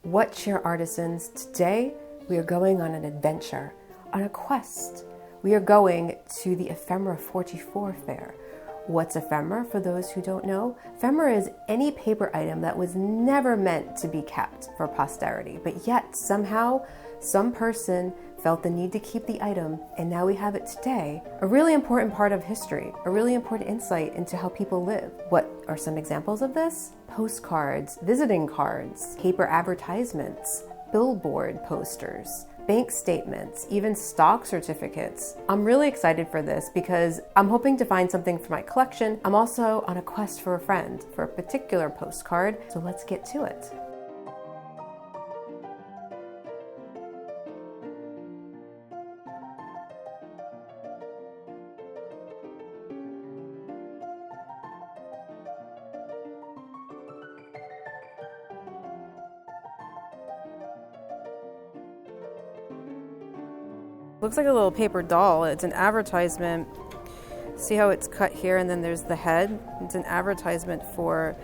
What cheer artisans? Today we are going on an adventure, on a quest. We are going to the Ephemera 44 fair. What's ephemera, for those who don't know? Ephemera is any paper item that was never meant to be kept for posterity, but yet somehow some person felt the need to keep the item, and now we have it today. A really important part of history, a really important insight into how people live. What are some examples of this? Postcards, visiting cards, paper advertisements, billboard posters, bank statements, even stock certificates. I'm really excited for this because I'm hoping to find something for my collection. I'm also on a quest for a friend for a particular postcard, so let's get to it. Looks like a little paper doll. It's an advertisement. See how it's cut here and then there's the head? It's an advertisement for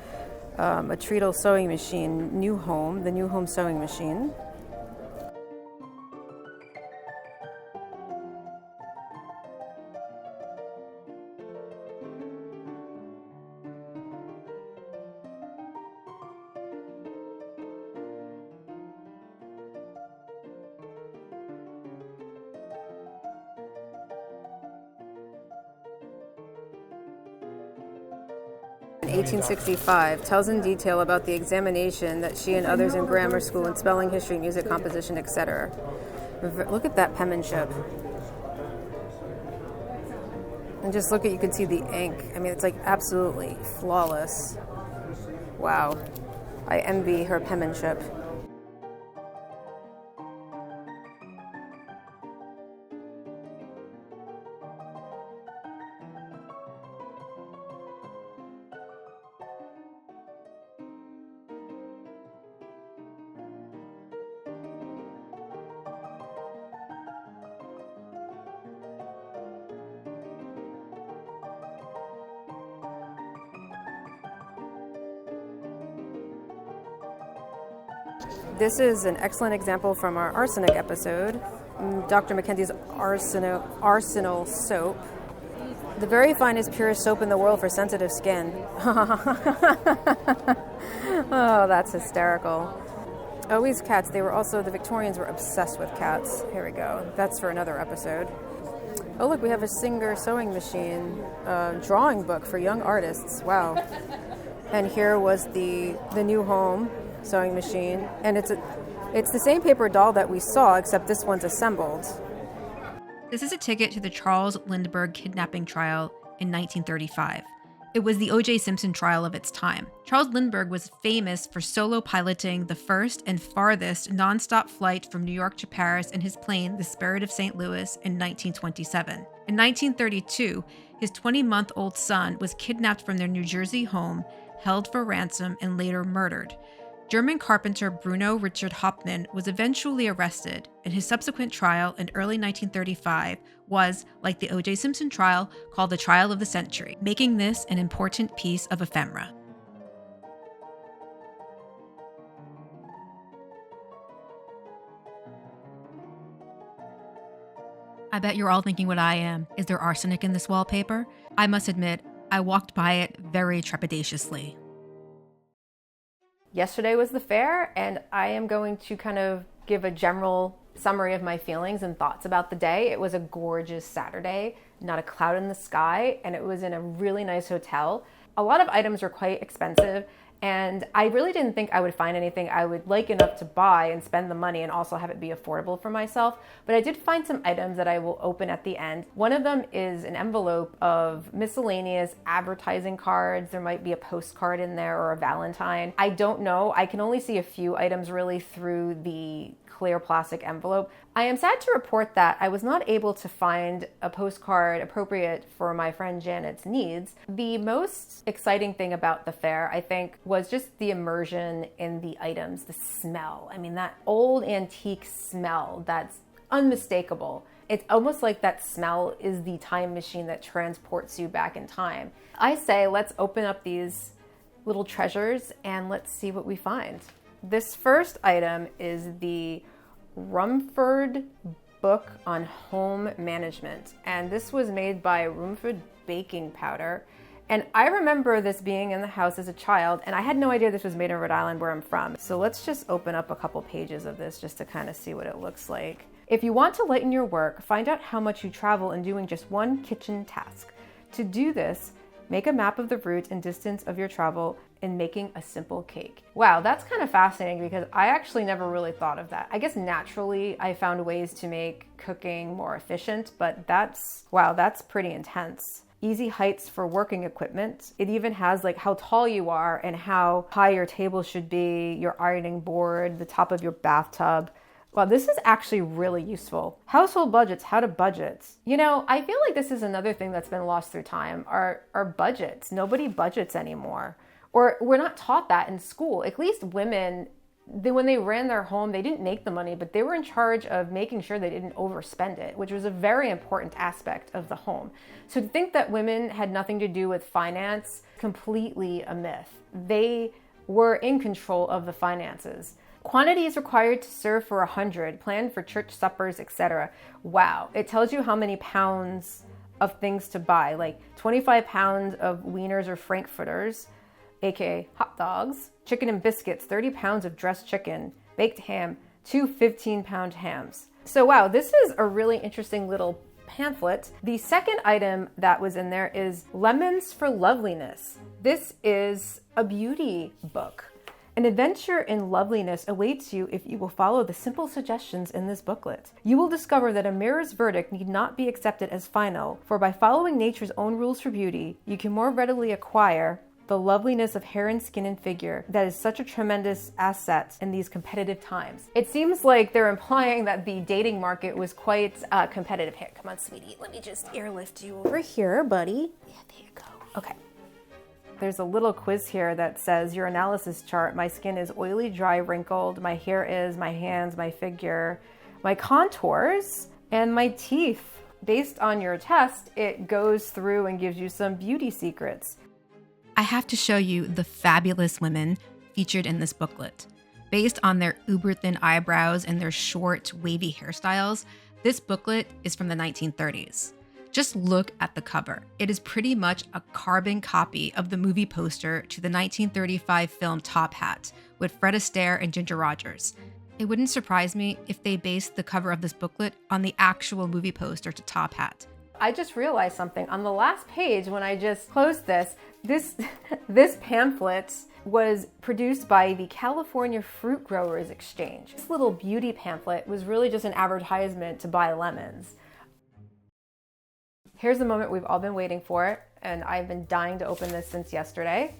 a treadle sewing machine, New Home, the New Home sewing machine. In 1865, tells in detail about the examination that she and others in grammar school in spelling, history, music, composition, etc. Look at that penmanship. And just look at, you can see the ink. I mean, it's like absolutely flawless. Wow. I envy her penmanship. This is an excellent example from our arsenic episode, Dr. Mackenzie's arsenal soap. The very finest, purest soap in the world for sensitive skin. Oh, that's hysterical. Always cats. The Victorians were obsessed with cats. Here we go. That's for another episode. Oh, look, we have a Singer sewing machine, drawing book for young artists. Wow. And here was the New Home sewing machine, and it's the same paper doll that we saw, except this one's assembled. This is a ticket to the Charles Lindbergh kidnapping trial in 1935. It was the O.J. Simpson trial of its time. Charles Lindbergh was famous for solo piloting the first and farthest nonstop flight from New York to Paris in his plane, the Spirit of St. Louis, in 1927. In 1932, his 20-month-old son was kidnapped from their New Jersey home, held for ransom, and later murdered. German carpenter Bruno Richard Hauptmann was eventually arrested, and his subsequent trial in early 1935 was, like the O.J. Simpson trial, called the trial of the century, making this an important piece of ephemera. I bet you're all thinking what I am. Is there arsenic in this wallpaper? I must admit, I walked by it very trepidatiously. Yesterday was the fair, and I am going to kind of give a general summary of my feelings and thoughts about the day. It was a gorgeous Saturday, not a cloud in the sky, and it was in a really nice hotel. A lot of items were quite expensive, and I really didn't think I would find anything I would like enough to buy and spend the money and also have it be affordable for myself. But I did find some items that I will open at the end. One of them is an envelope of miscellaneous advertising cards. There might be a postcard in there or a Valentine. I don't know. I can only see a few items really through the clear plastic envelope. I am sad to report that I was not able to find a postcard appropriate for my friend Janet's needs. The most exciting thing about the fair, I think, was just the immersion in the items, the smell. I mean, that old antique smell that's unmistakable. It's almost like that smell is the time machine that transports you back in time. I say, let's open up these little treasures and let's see what we find. This first item is the Rumford book on home management. And this was made by Rumford Baking Powder. And I remember this being in the house as a child, and I had no idea this was made in Rhode Island, where I'm from. So let's just open up a couple pages of this just to kind of see what it looks like. If you want to lighten your work, find out how much you travel in doing just one kitchen task. To do this, make a map of the route and distance of your travel in making a simple cake. Wow, that's kind of fascinating because I actually never really thought of that. I guess naturally I found ways to make cooking more efficient, but that's pretty intense. Easy heights for working equipment. It even has like how tall you are and how high your table should be, your ironing board, the top of your bathtub. Wow, this is actually really useful. Household budgets, how to budget. You know, I feel like this is another thing that's been lost through time, are budgets. Nobody budgets anymore. Or we're not taught that in school. At least women, when they ran their home, they didn't make the money, but they were in charge of making sure they didn't overspend it, which was a very important aspect of the home. So to think that women had nothing to do with finance, completely a myth. They were in control of the finances. Quantities required to serve for 100, planned for church suppers, etc. Wow, it tells you how many pounds of things to buy, like 25 pounds of wieners or frankfurters, aka hot dogs, chicken and biscuits, 30 pounds of dressed chicken, baked ham, 2 15-pound hams. So wow, this is a really interesting little pamphlet. The second item that was in there is Lemons for Loveliness. This is a beauty book. An adventure in loveliness awaits you if you will follow the simple suggestions in this booklet. You will discover that a mirror's verdict need not be accepted as final, for by following nature's own rules for beauty, you can more readily acquire the loveliness of hair and skin and figure that is such a tremendous asset in these competitive times. It seems like they're implying that the dating market was quite competitive. Here, come on, sweetie. Let me just airlift you over here, buddy. Yeah, there you go. Okay. There's a little quiz here that says your analysis chart. My skin is oily, dry, wrinkled. My hair is, my hands, my figure, my contours, and my teeth. Based on your test, it goes through and gives you some beauty secrets. I have to show you the fabulous women featured in this booklet. Based on their uber thin eyebrows and their short, wavy hairstyles, this booklet is from the 1930s. Just look at the cover. It is pretty much a carbon copy of the movie poster to the 1935 film Top Hat with Fred Astaire and Ginger Rogers. It wouldn't surprise me if they based the cover of this booklet on the actual movie poster to Top Hat. I just realized something. On the last page, when I just closed this pamphlet was produced by the California Fruit Growers Exchange. This little beauty pamphlet was really just an advertisement to buy lemons. Here's the moment we've all been waiting for, and I've been dying to open this since yesterday.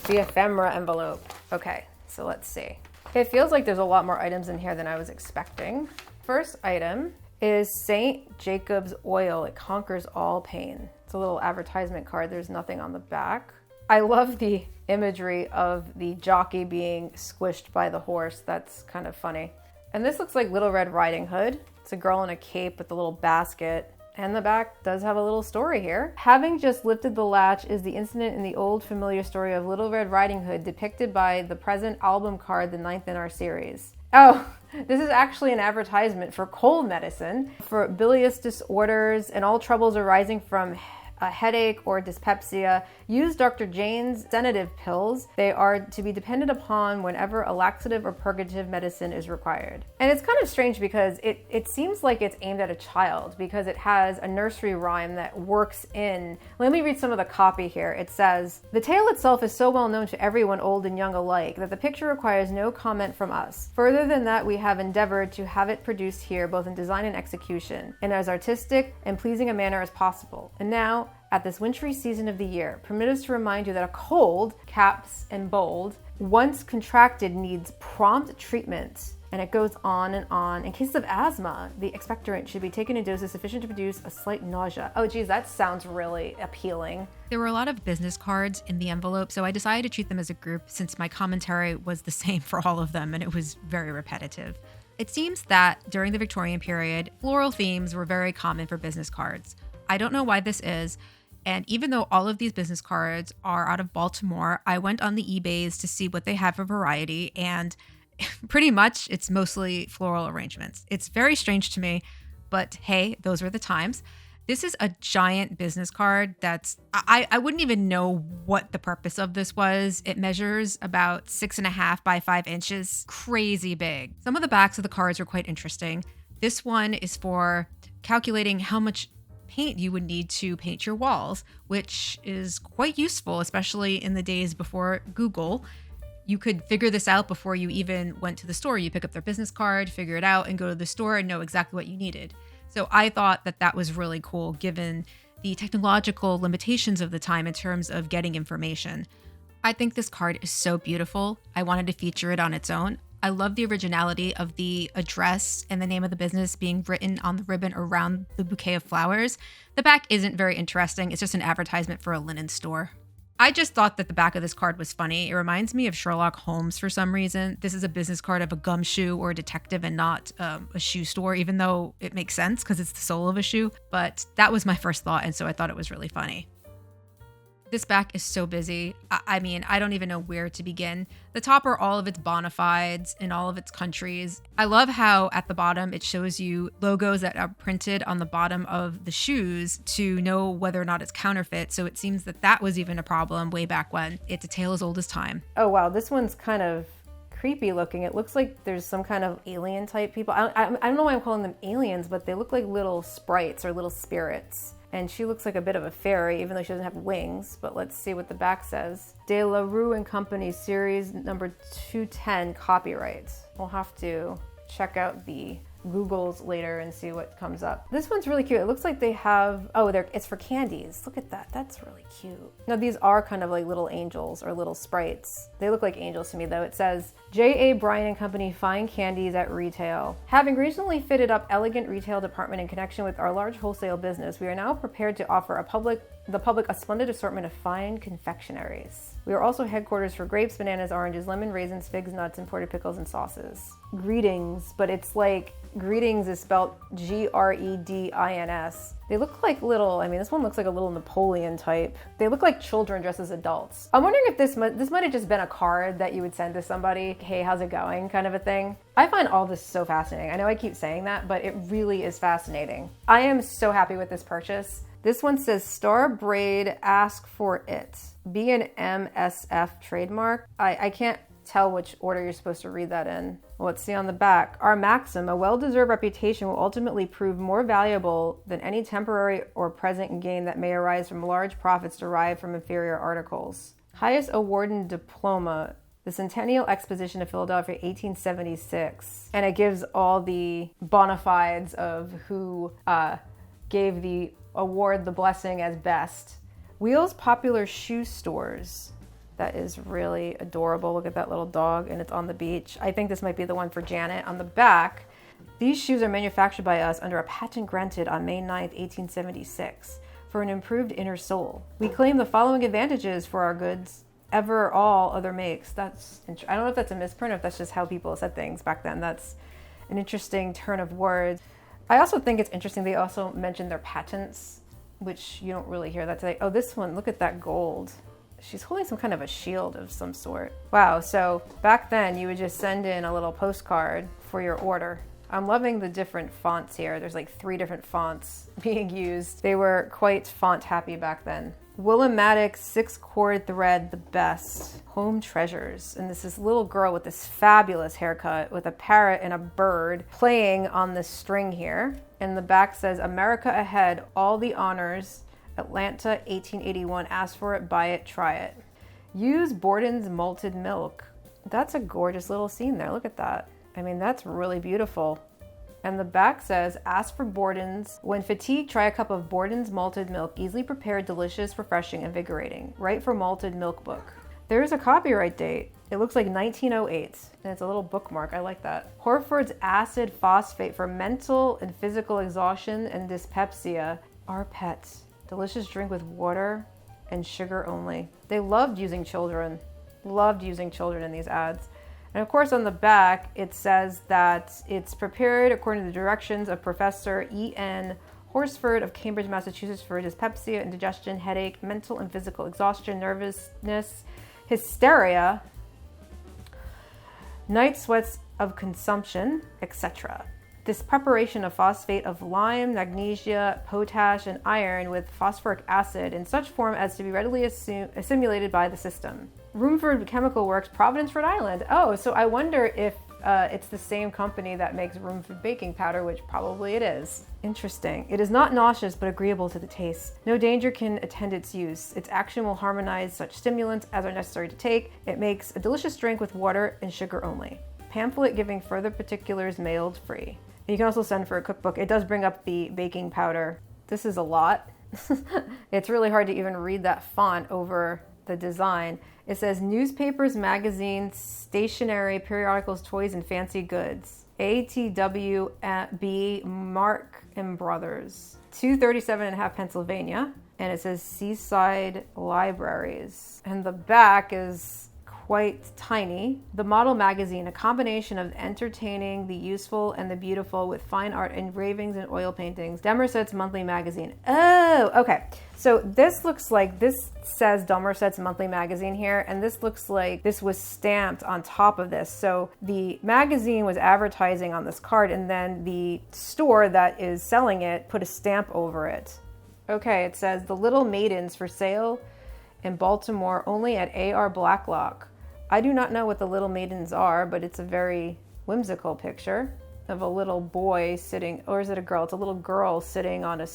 The ephemera envelope. Okay, so let's see. It feels like there's a lot more items in here than I was expecting. First item is St. Jacob's Oil. It conquers all pain. It's a little advertisement card. There's nothing on the back. I love the imagery of the jockey being squished by the horse. That's kind of funny. And this looks like Little Red Riding Hood. It's a girl in a cape with a little basket. And the back does have a little story here. Having just lifted the latch is the incident in the old familiar story of Little Red Riding Hood depicted by the present album card, the 9th in our series. Oh, this is actually an advertisement for cold medicine for bilious disorders and all troubles arising from a headache or dyspepsia. Use Dr. Jane's sedative pills. They are to be depended upon whenever a laxative or purgative medicine is required. And it's kind of strange because it seems like it's aimed at a child because it has a nursery rhyme that works in. Let me read some of the copy here. It says, "The tale itself is so well known to everyone, old and young alike, that the picture requires no comment from us. Further than that, we have endeavored to have it produced here, both in design and execution, in as artistic and pleasing a manner as possible. And now, at this wintry season of the year, permit us to remind you that a cold, caps and bold, once contracted needs prompt treatment." And it goes on and on. In cases of asthma, the expectorant should be taken in doses sufficient to produce a slight nausea. Oh geez, that sounds really appealing. There were a lot of business cards in the envelope, so I decided to treat them as a group since my commentary was the same for all of them and it was very repetitive. It seems that during the Victorian period, floral themes were very common for business cards. I don't know why this is. And even though all of these business cards are out of Baltimore, I went on the eBays to see what they have for variety. And pretty much it's mostly floral arrangements. It's very strange to me, but hey, those were the times. This is a giant business card I wouldn't even know what the purpose of this was. It measures about 6.5 by 5 inches. Crazy big. Some of the backs of the cards are quite interesting. This one is for calculating how much paint you would need to paint your walls, which is quite useful, especially in the days before Google. You could figure this out before you even went to the store. You pick up their business card, figure it out, and go to the store and know exactly what you needed. So I thought that was really cool given the technological limitations of the time in terms of getting information. I think this card is so beautiful. I wanted to feature it on its own. I love the originality of the address and the name of the business being written on the ribbon around the bouquet of flowers. The back isn't very interesting. It's just an advertisement for a linen store. I just thought that the back of this card was funny. It reminds me of Sherlock Holmes for some reason. This is a business card of a gumshoe or a detective and not a shoe store, even though it makes sense because it's the sole of a shoe. But that was my first thought, and so I thought it was really funny. This back is so busy. I mean, I don't even know where to begin. The top are all of its bona fides in all of its countries. I love how at the bottom it shows you logos that are printed on the bottom of the shoes to know whether or not it's counterfeit. So it seems that was even a problem way back when. It's a tale as old as time. Oh wow, this one's kind of creepy looking. It looks like there's some kind of alien type people. I don't know why I'm calling them aliens, but they look like little sprites or little spirits. And she looks like a bit of a fairy, even though she doesn't have wings. But let's see what the back says. De La Rue and Company, series number 210, copyright. We'll have to check out the Googles later and see what comes up. This one's really cute. It looks like they have, it's for candies. Look at that. That's really cute. Now these are kind of like little angels or little sprites. They look like angels to me though. It says, J.A. Bryan and Company, fine candies at retail. Having recently fitted up elegant retail department in connection with our large wholesale business, we are now prepared to offer the public a splendid assortment of fine confectionaries. We are also headquarters for grapes, bananas, oranges, lemon, raisins, figs, nuts, imported pickles, and sauces. Greetings, but it's like greetings is spelled Gredins. They look like this one looks like a little Napoleon type. They look like children dressed as adults. I'm wondering if this might have just been a card that you would send to somebody, hey, how's it going, kind of a thing. I find all this so fascinating. I know I keep saying that, but it really is fascinating. I am so happy with this purchase. This one says Star Braid, ask for it. B&MSF trademark. I can't tell which order you're supposed to read that in. Well, let's see on the back. Our maxim, a well-deserved reputation will ultimately prove more valuable than any temporary or present gain that may arise from large profits derived from inferior articles. Highest award and diploma, the Centennial Exposition of Philadelphia, 1876. And it gives all the bona fides of who gave the award the blessing as best. Wheels Popular Shoe Stores. That is really adorable. Look at that little dog, and it's on the beach. I think this might be the one for Janet. On the back, these shoes are manufactured by us under a patent granted on May 9th, 1876 for an improved inner sole. We claim the following advantages for our goods ever all other makes. I don't know if that's a misprint or if that's just how people said things back then. That's an interesting turn of words. I also think it's interesting they also mentioned their patents, which you don't really hear that today. Oh, this one, look at that gold. She's holding some kind of a shield of some sort. Wow, so back then you would just send in a little postcard for your order. I'm loving the different fonts here. There's like 3 different fonts being used. They were quite font happy back then. Willimatic 6-cord thread, the best. Home treasures. And this little girl with this fabulous haircut with a parrot and a bird playing on this string here. And the back says, America ahead, all the honors. Atlanta, 1881. Ask for it, buy it, try it. Use Borden's malted milk. That's a gorgeous little scene there. Look at that. I mean, that's really beautiful. And the back says, ask for Borden's. When fatigued, try a cup of Borden's malted milk. Easily prepared, delicious, refreshing, invigorating. Right for malted milk book. There's a copyright date. It looks like 1908. And it's a little bookmark. I like that. Horford's acid phosphate for mental and physical exhaustion and dyspepsia. Our pets. Delicious drink with water and sugar only. They loved using children in these ads. And of course on the back, it says that it's prepared according to the directions of Professor E.N. Horsford of Cambridge, Massachusetts for dyspepsia, indigestion, headache, mental and physical exhaustion, nervousness, hysteria, night sweats of consumption, etc. This preparation of phosphate of lime, magnesia, potash, and iron with phosphoric acid in such form as to be readily assimilated by the system. Rumford Chemical Works, Providence, Rhode Island. Oh, so I wonder if it's the same company that makes Rumford baking powder, which probably it is. Interesting. It is not nauseous, but agreeable to the taste. No danger can attend its use. Its action will harmonize such stimulants as are necessary to take. It makes a delicious drink with water and sugar only. Pamphlet giving further particulars mailed free. You can also send for a cookbook. It does bring up the baking powder. This is a lot. It's really hard to even read that font over the design. It says newspapers, magazines, stationery, periodicals, toys, and fancy goods. ATWB Mark and Brothers. 237.5 Pennsylvania. And it says Seaside Libraries. And the back is quite tiny. The Model Magazine, a combination of entertaining, the useful, and the beautiful with fine art engravings and oil paintings. Somerset's Monthly Magazine. Oh, okay. So this looks like, this says Somerset's Monthly Magazine here, and this looks like this was stamped on top of this. So the magazine was advertising on this card, and then the store that is selling it put a stamp over it. Okay, it says The Little Maidens for sale in Baltimore only at A.R. Blacklock. I do not know what the Little Maidens are, but it's a very whimsical picture of a little boy sitting, or is it a girl? It's a little girl sitting on a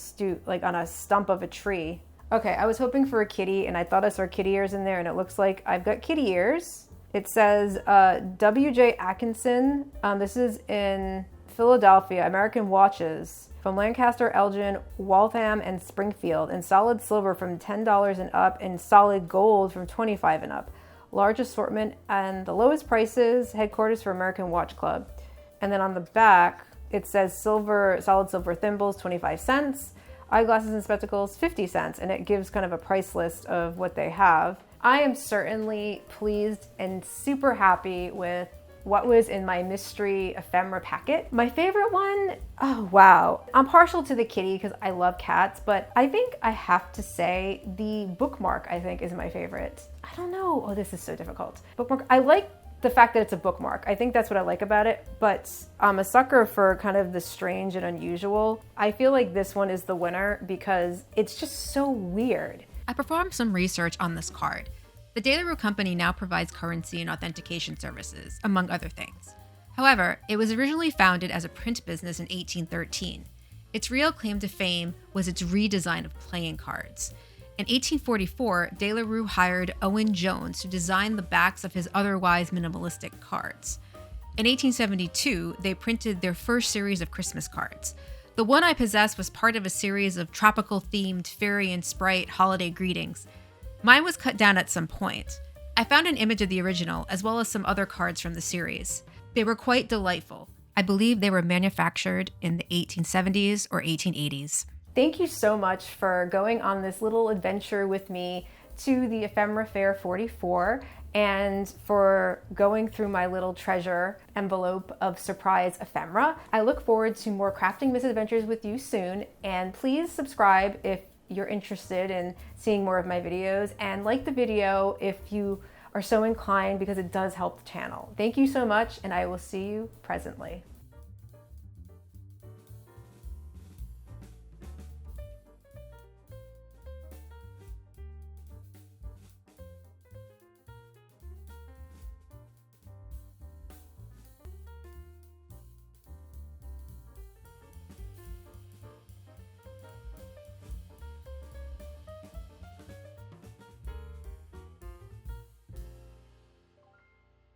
like on a stump of a tree. Okay, I was hoping for a kitty, and I thought I saw kitty ears in there, and it looks like I've got kitty ears. It says W.J. Atkinson. This is in Philadelphia, American Watches. From Lancaster, Elgin, Waltham, and Springfield, in solid silver from $10 and up, and solid gold from $25 and up. Large assortment and the lowest prices, headquarters for American Watch Club. And then on the back, it says solid silver thimbles, 25 cents, eyeglasses and spectacles, 50 cents, and it gives kind of a price list of what they have. I am certainly pleased and super happy with what was in my mystery ephemera packet. My favorite one, oh wow. I'm partial to the kitty because I love cats, but I think I have to say the bookmark, I think, is my favorite. I don't know. Oh, this is so difficult. Bookmark, I like the fact that it's a bookmark. I think that's what I like about it, but I'm a sucker for kind of the strange and unusual. I feel like this one is the winner because it's just so weird. I performed some research on this card. The De La Rue Company now provides currency and authentication services, among other things. However, it was originally founded as a print business in 1813. Its real claim to fame was its redesign of playing cards. In 1844, De La Rue hired Owen Jones to design the backs of his otherwise minimalistic cards. In 1872, they printed their first series of Christmas cards. The one I possess was part of a series of tropical-themed fairy and sprite holiday greetings. Mine was cut down at some point. I found an image of the original, as well as some other cards from the series. They were quite delightful. I believe they were manufactured in the 1870s or 1880s. Thank you so much for going on this little adventure with me to the Ephemera Fair 44 and for going through my little treasure envelope of surprise ephemera. I look forward to more crafting misadventures with you soon, and please subscribe if you're interested in seeing more of my videos, and like the video if you are so inclined because it does help the channel. Thank you so much, and I will see you presently.